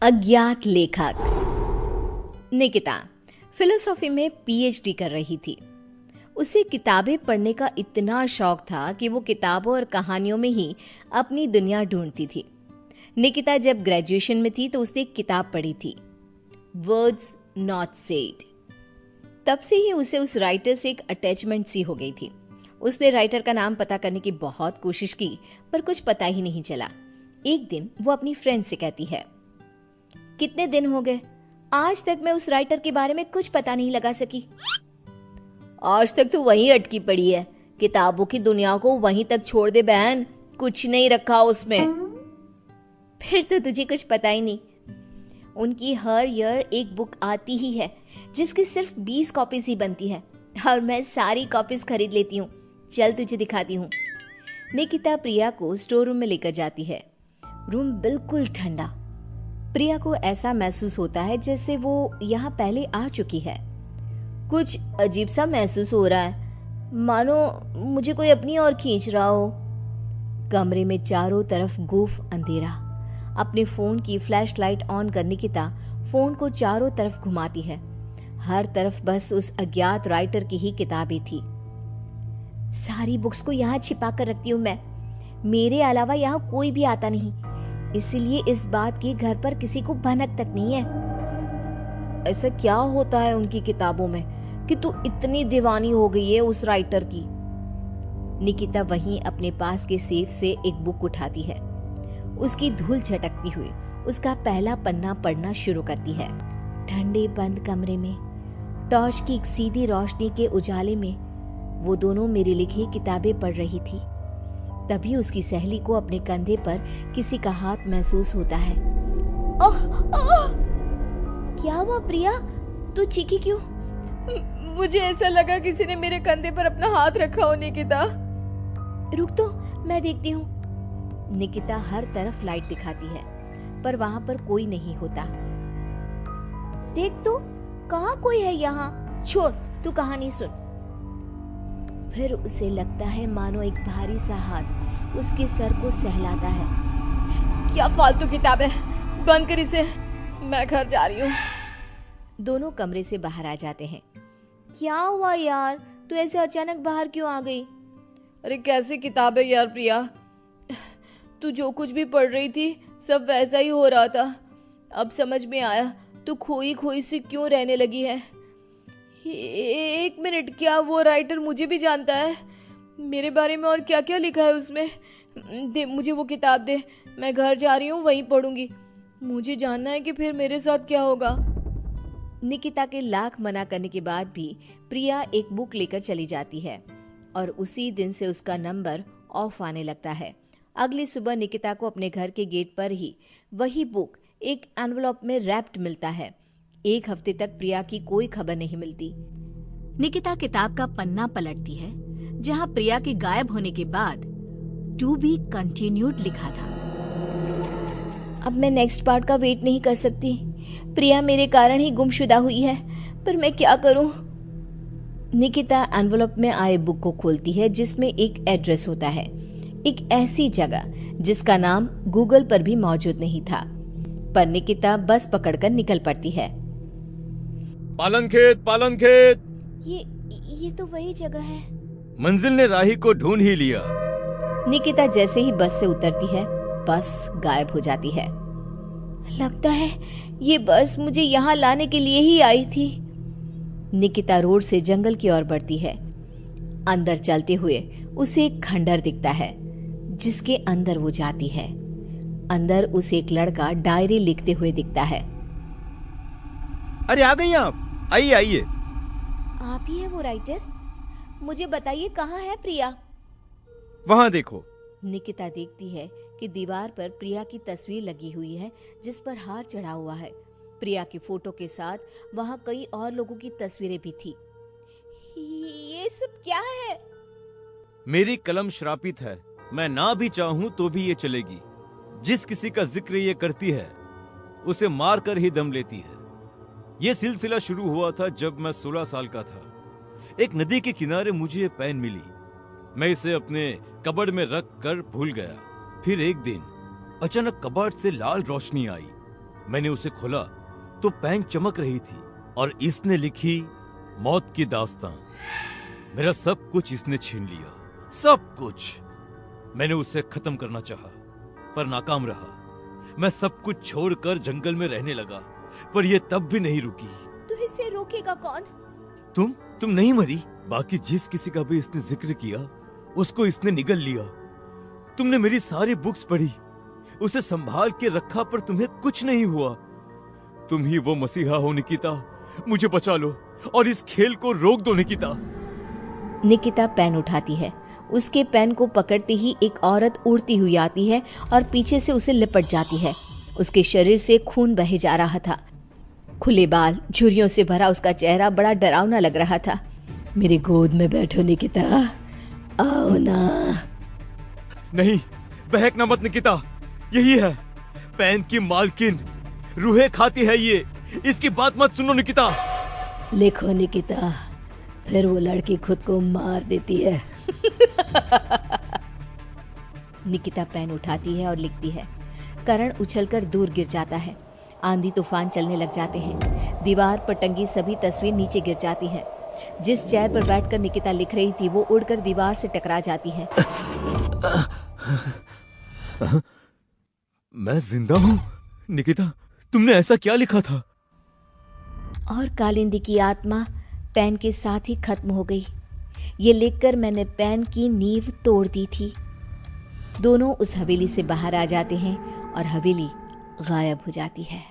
अज्ञात लेखक। निकिता फिलोसॉफी में पीएचडी कर रही थी। उसे किताबें पढ़ने का इतना शौक था कि वो किताबों और कहानियों में ही अपनी दुनिया ढूंढती थी। निकिता जब ग्रेजुएशन में थी तो उसने एक किताब पढ़ी थी, वर्ड्स नॉट सेड। तब से ही उसे उस राइटर से एक अटैचमेंट सी हो गई थी। उसने राइटर का नाम पता करने की बहुत कोशिश की पर कुछ पता ही नहीं चला। एक दिन वो अपनी फ्रेंड से कहती है, कितने दिन हो गए, आज तक मैं उस राइटर के बारे में कुछ पता नहीं लगा सकी। आज तक तो वहीं अटकी पड़ी है, किताबों की दुनिया को वहीं तक छोड़ दे बहन, कुछ नहीं रखा उसमें। फिर तो तुझे कुछ पता ही नहीं। उनकी हर ईयर एक बुक आती ही है जिसकी सिर्फ 20 कॉपीज ही बनती है और मैं सारी कॉपीज खरीद लेती हूँ। चल तुझे दिखाती हूँ। निकिता प्रिया को स्टोर रूम में लेकर जाती है। रूम बिल्कुल ठंडा। प्रिया को ऐसा महसूस होता है जैसे वो यहाँ पहले आ चुकी है। कुछ अजीब सा महसूस हो रहा है, मानो मुझे कोई अपनी ओर खींच रहा हो। कमरे में चारों तरफ गुफ अंधेरा। अपने फोन की फ्लैश लाइट ऑन कर निकिता फोन को चारों तरफ घुमाती है। हर तरफ बस उस अज्ञात राइटर की ही किताबें थी। सारी बुक्स को यहाँ छिपा कर रखती हूँ मैं, मेरे अलावा यहाँ कोई भी आता नहीं, इसीलिए इस बात की घर पर किसी को भनक तक नहीं है। ऐसा क्या होता है उनकी किताबों में कि तू इतनी दीवानी हो गई है उस राइटर की। निकिता वहीं अपने पास के सेफ से एक बुक उठाती है। उसकी धूल झटकती हुई उसका पहला पन्ना पढ़ना शुरू करती है। ठंडे बंद कमरे में टॉर्च की एक सीधी रोशनी के उजाले में वो दोनों मेरी लिखी किताबें पढ़ रही थी। तभी उसकी सहेली को अपने कंधे पर किसी का हाथ महसूस होता है। ओह, ओह! क्या हुआ प्रिया, तू चीखी क्यों? मुझे ऐसा लगा किसी ने मेरे कंधे पर अपना हाथ रखा हो। निकिता रुक तो, मैं देखती हूँ। निकिता हर तरफ लाइट दिखाती है पर वहां पर कोई नहीं होता। देख तो, कहाँ कोई है यहाँ? छोड़, तू कहानी सुन। फिर उसे लगता है मानो एक भारी सा हाथ उसके सर को सहलाता है। क्या फालतू किताब है, बंद कर इसे, मैं घर जा रही हूँ। दोनों कमरे से बाहर आ जाते हैं। क्या हुआ यार, तू ऐसे अचानक बाहर क्यों आ गई? अरे कैसी किताब है यार प्रिया, तू जो कुछ भी पढ़ रही थी सब वैसा ही हो रहा था। अब समझ में आया तू खोई खोई सी क्यों रहने लगी है। एक मिनट, क्या वो राइटर मुझे भी जानता है? मेरे बारे में और क्या क्या लिखा है उसमें? दे मुझे वो किताब दे, मैं घर जा रही हूँ, वहीं पढ़ूंगी। मुझे जानना है कि फिर मेरे साथ क्या होगा। निकिता के लाख मना करने के बाद भी प्रिया एक बुक लेकर चली जाती है और उसी दिन से उसका नंबर ऑफ आने लगता है। अगली सुबह निकिता को अपने घर के गेट पर ही वही बुक एक एनवलप में रैप्ड मिलता है। एक हफ्ते तक प्रिया की कोई खबर नहीं मिलती। निकिता किताब का पन्ना पलटती है जहां प्रिया के गायब होने के बाद टू बी कंटिन्यूड लिखा था। अब मैं नेक्स्ट पार्ट का वेट नहीं कर सकती। प्रिया मेरे कारण ही गुमशुदा हुई है, पर मैं क्या करूं? निकिता एनवलप में आए बुक को खोलती है जिसमें एक एड्रेस होता है, एक ऐसी जगह जिसका नाम गूगल पर भी मौजूद नहीं था। पर निकिता बस पकड़कर निकल पड़ती है। पालनखेत, पालनखेत। ये तो वही जगह है। मंजिल ने राही को ढूंढ ही लिया। निकिता जैसे ही बस से उतरती है, बस गायब हो जाती है। लगता है ये बस मुझे यहाँ लाने के लिए ही आई थी। निकिता रोड से जंगल की ओर बढ़ती है। अंदर चलते हुए उसे एक खंडर दिखता है जिसके अंदर वो जाती है। अंदर उसे एक लड़का डायरी लिखते हुए दिखता है। अरे आ गई आप, आइए आइए। आप ही है वो राइटर? मुझे बताइए कहाँ है प्रिया? वहां देखो। निकिता देखती है कि दीवार पर प्रिया की तस्वीर लगी हुई है जिस पर हार चढ़ा हुआ है। प्रिया की फोटो के साथ वहां कई और लोगों की तस्वीरें भी थी। ये सब क्या है? मेरी कलम श्रापित है, मैं ना भी चाहूं तो भी ये चलेगी। जिस किसी का जिक्र ये करती है उसे मार कर ही दम लेती है। ये सिलसिला शुरू हुआ था जब मैं 16 साल का था। एक नदी के किनारे मुझे ये पेन मिली। मैं इसे अपने कबर्ड में रख कर भूल गया। फिर एक दिन अचानक कबर्ड से लाल रोशनी आई। मैंने उसे खोला तो पेन चमक रही थी और इसने लिखी मौत की दास्तां। मेरा सब कुछ इसने छीन लिया, सब कुछ। मैंने उसे खत्म करना चाहा, पर नाकाम रहा। मैं सब कुछ छोड़कर जंगल में रहने लगा, पर यह तब भी नहीं रुकी। तो इसे रोकेगा कौन? तुम नहीं मरी। बाकी जिस किसी का भी इसने जिक्र किया, उसको इसने निगल लिया। तुमने मेरी सारी बुक्स पढ़ी, उसे संभाल के रखा, पर तुम्हें कुछ नहीं हुआ। तुम ही वो मसीहा हो निकिता। मुझे बचा लो और इस खेल को रोक दो निकिता। निकिता पेन उठाती है। उसके पेन को पकड़ते ही एक औरत उड़ती हुई आती है और पीछे से उसे लिपट जाती है। उसके शरीर से खून बहे जा रहा था। खुले बाल, झुर्रियों से भरा उसका चेहरा बड़ा डरावना लग रहा था। मेरी गोद में बैठो निकिता, आओ ना। नहीं, बहकना मत निकिता। यही है पेन की मालकिन, रूहें खाती है ये। इसकी बात मत सुनो निकिता। लिखो निकिता, फिर वो लड़की खुद को मार देती है। निकिता पेन उठाती है और लिखती है। करण उछलकर दूर गिर जाता है। आंधी तूफान चलने लग जाते हैं। दीवार पर टंगी सभी तस्वीर नीचे गिर जाती हैं। जिस चेयर पर बैठकर निकिता लिख रही थी वो उड़कर दीवार से टकरा जाती है। मैं जिंदा हूँ? निकिता, तुमने ऐसा क्या लिखा था? और कालिंदी की आत्मा पेन के साथ ही खत्म हो गई। ये लिखकर मैंने पेन की नींव तोड़ दी थी। दोनों उस हवेली से बाहर आ जाते हैं और हवेली गायब हो जाती है।